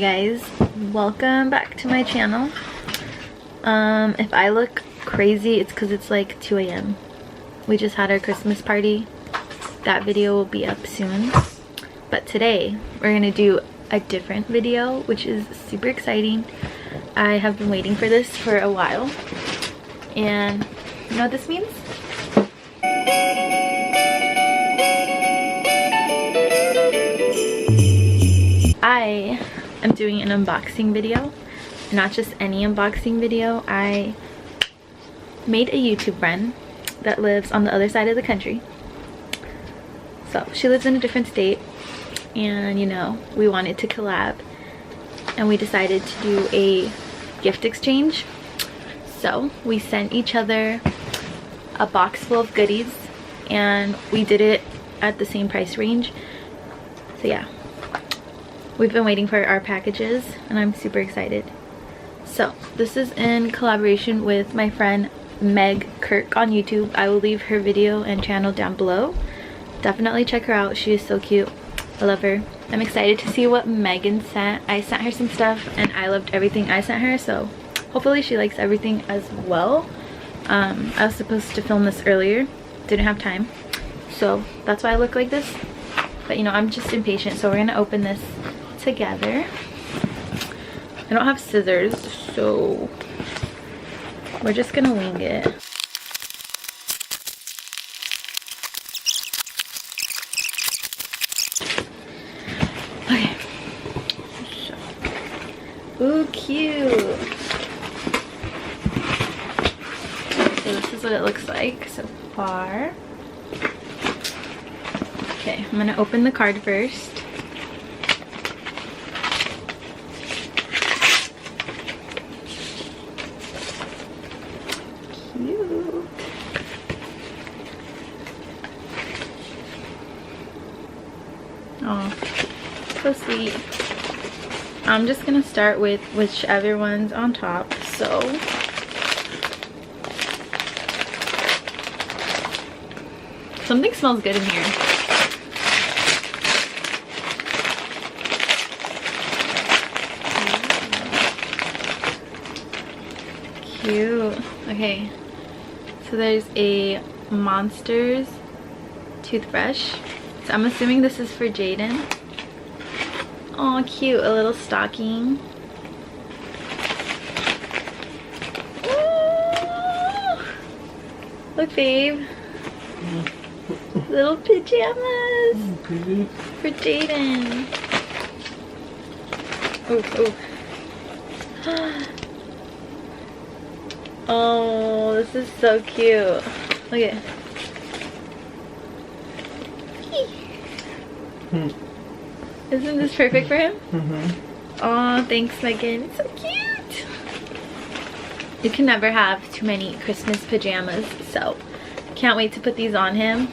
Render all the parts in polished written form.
guys, welcome back to my channel. If I look crazy, it's because it's like 2 a.m. We just had our Christmas party. That video will be up soon. But today we're gonna do a different video, which is super exciting. I have been waiting for this for a while. And you know what this means? I am doing an unboxing video. Not just any unboxing video. I made a YouTube friend that lives on the other side of the country. So she lives in a different state, and you know, we wanted to collab, and we decided to do a gift exchange. So we sent each other a box full of goodies, and we did it at the same price range. So yeah, we've been waiting for our packages and I'm super excited. So this is in collaboration with my friend Meg Kirk on YouTube. I will leave her video and channel down below. Definitely check her out. She is so cute. I love her. I'm excited to see what Megan sent. I sent her some stuff and I loved everything I sent her, so hopefully she likes everything as well. I was supposed to film this earlier, didn't have time, so that's why I look like this. But you know, I'm just impatient, so we're gonna open this together. I don't have scissors, so we're just gonna wing it. Okay. Ooh, cute. So this is what it looks like so far. Okay, I'm gonna open the card first. Cute. Oh, so sweet. I'm just gonna start with whichever one's on top. So something smells good in here. Cute. Okay, so there's a Monsters toothbrush. So I'm assuming this is for Jayden. Oh, cute. A little stocking. Ooh. Look, babe. Little pajamas for Jayden. Oh, oh. Oh, this is so cute. Look at it. Isn't this perfect for him? Oh, thanks, Megan. It's so cute. You can never have too many Christmas pajamas, so can't wait to put these on him.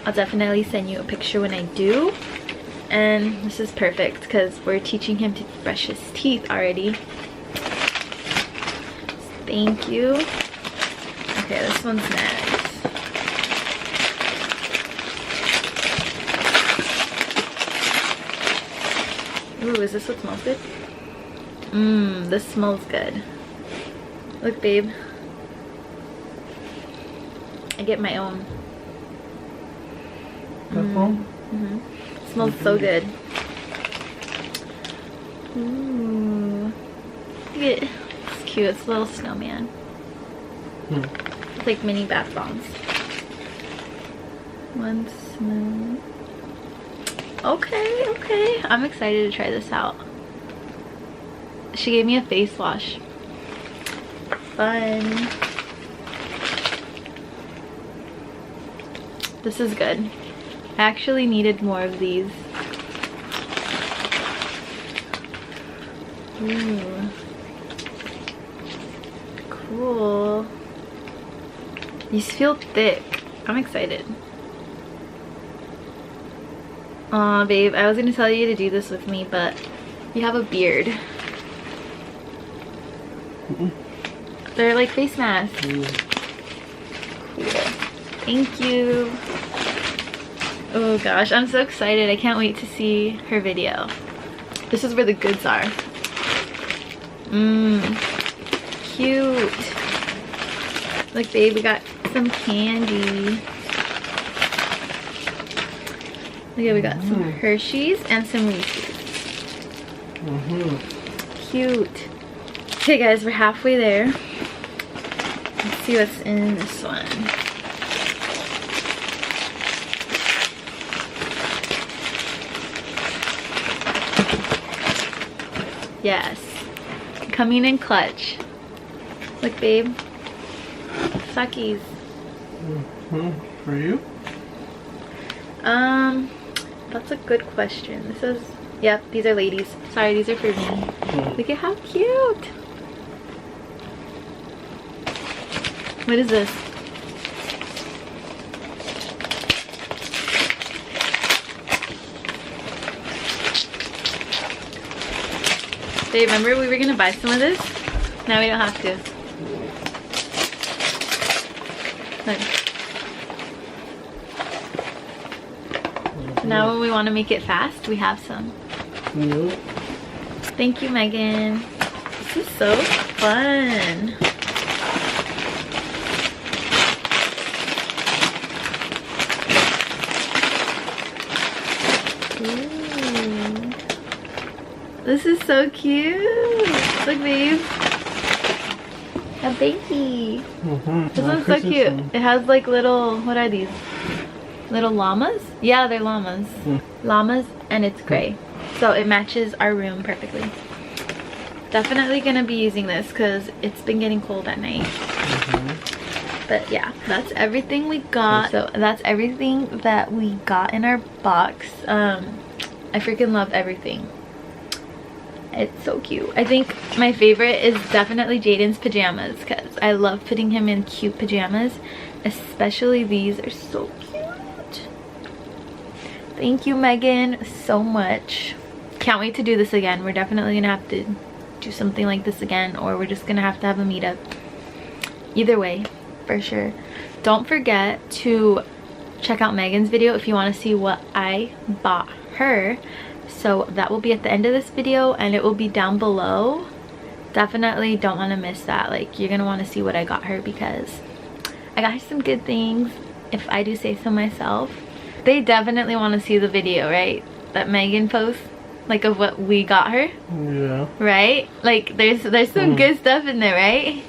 I'll definitely send you a picture when I do. And this is perfect because we're teaching him to brush his teeth already. Thank you. Okay, this one's next. Ooh, is this what smells good? This smells good. Look, babe. I get my own. Smells so good. Ooh. Look at it. It's cute. It's a little snowman. It's like mini bath bombs. One smooth. Okay, okay. I'm excited to try this out. She gave me a face wash. Fun. This is good. I actually needed more of these. Ooh. Cool. These feel thick. I'm excited. Aw, babe, I was gonna tell you to do this with me, but you have a beard. They're like face masks. Cool. Thank you. Oh gosh, I'm so excited. I can't wait to see her video. This is where the goods are. Cute. Look, babe, we got some candy. Look, we got some Hershey's and some Reese's. Cute. Okay, guys, we're halfway there. Let's see what's in this one. Yes. Coming in clutch. Look, babe. Suckies. For you? That's a good question. This is, yep, these are ladies. Sorry, these are for me. Look at how cute. What is this? Babe, remember we were gonna buy some of this? Now we don't have to. Look. So now when we want to make it fast, we have some. Thank you, Megan. This is so fun. Ooh. This is so cute. Look, babe. A baby. This one's so cute. It has like little, what are these? Little llamas? Yeah, they're llamas. Llamas, and it's gray. So it matches our room perfectly. Definitely gonna be using this because it's been getting cold at night. But yeah, that's everything we got. So that's everything that we got in our box. I freaking love everything. It's so cute. I think my favorite is definitely Jayden's pajamas because I love putting him in cute pajamas. Especially these are so cute. Thank you, Megan, so much. Can't wait to do this again. We're definitely gonna have to do something like this again, or we're just gonna have to have a meetup. Either way, for sure. Don't forget to check out Megan's video if you want to see what I bought her. So that will be at the end of this video and it will be down below. Definitely don't want to miss that. Like, you're gonna want to see what I got her because I got her some good things, if I do say so myself. They definitely want to see the video, right, that Megan posts, like, of what we got her. Yeah. Right? Like, there's some good stuff in there, right?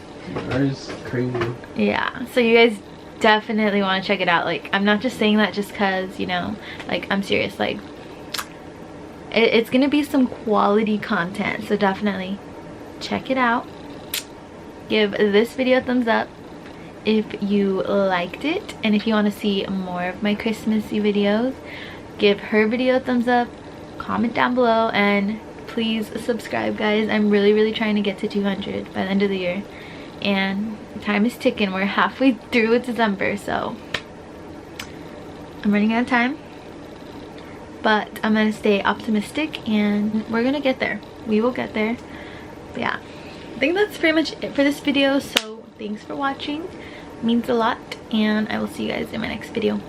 That is crazy. Yeah, so you guys definitely want to check it out. Like, I'm not just saying that just because, you know, like, I'm serious. Like, it's gonna be some quality content, so definitely check it out. Give this video a thumbs up if you liked it, and if you want to see more of my Christmassy videos, give her video a thumbs up, comment down below, and please subscribe, guys. I'm really trying to get to 200 by the end of the year, and time is ticking. We're halfway through with December, so I'm running out of time, but I'm gonna stay optimistic and we're gonna get there. We will get there. But yeah, I think that's pretty much it for this video. So thanks for watching, it means a lot, and I will see you guys in my next video.